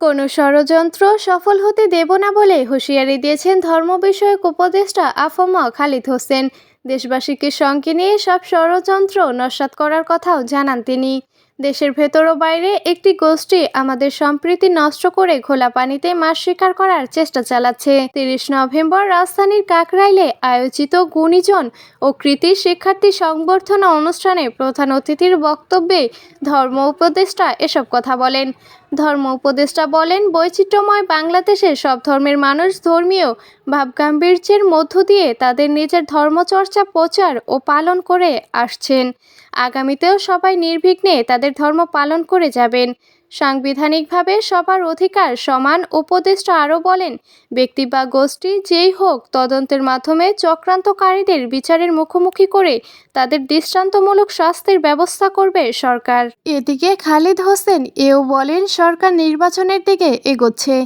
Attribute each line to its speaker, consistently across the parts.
Speaker 1: কোনো ষড়যন্ত্র সফল হতে দেব না বলে হুঁশিয়ারি দিয়েছেন ধর্ম বিষয়ক উপদেষ্টা আফম খালিদ হোসেন। দেশবাসীকে সঙ্গে নিয়ে সব ষড়যন্ত্র নস্যাৎ করার কথাও জানান তিনি। দেশের ভেতর ও বাইরে একটি গোষ্ঠী আমাদের সম্প্রীতি নষ্ট করে ঘোলা পানিতে মাছ শিকার করার চেষ্টা চালাচ্ছে। ৩০ নভেম্বর রাজধানীর কাকরাইলে আয়োজিত গুণীজন ও কৃতি শিক্ষার্থী সংবর্ধনা অনুষ্ঠানে প্রধান অতিথির বক্তব্যে ধর্ম উপদেষ্টা এসব কথা বলেন। ধর্ম উপদেষ্টা বলেন, বৈচিত্র্যময় বাংলাদেশে সব ধর্মের মানুষ ধর্মীয় ভাবগাম্ভীর্যের মধ্য দিয়ে তাদের নিজের ধর্মচর্চা প্রচার ও পালন করে আসছেন। আগামীতেও সবাই নির্বিঘ্নে তাদের ধর্ম পালন করে যাবেন। সাংবিধানিকভাবে সবার অধিকার সমান। উপদেষ্টা আরও বলেন, ব্যক্তি বা গোষ্ঠী যেই হোক, তদন্তের মাধ্যমে চক্রান্তকারীদের বিচারের মুখোমুখি করে তাদের দৃষ্টান্তমূলক শাস্তির ব্যবস্থা করবে সরকার। এদিকে খালিদ হোসেন এও বলেন, সরকার নির্বাচনের দিকে এগোচ্ছে।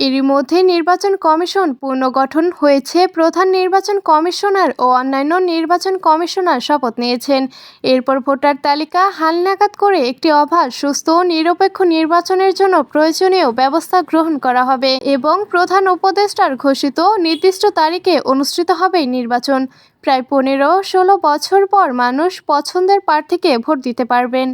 Speaker 1: এরই মধ্যে নির্বাচন কমিশন পুনর্গঠন হয়েছে। প্রধান নির্বাচন কমিশনার ও অন্যান্য নির্বাচন কমিশনার শপথ নিয়েছেন। এরপর ভোটার তালিকা হালনাগাদ করে একটি অবাধ, সুস্থ ও নিরপেক্ষ নির্বাচনের জন্য প্রয়োজনীয় ব্যবস্থা গ্রহণ করা হবে এবং প্রধান উপদেষ্টার ঘোষিত নির্দিষ্ট তারিখে অনুষ্ঠিত হবে নির্বাচন। প্রায় 15-16 বছর পর মানুষ পছন্দের প্রার্থীকে ভোট দিতে পারবেন।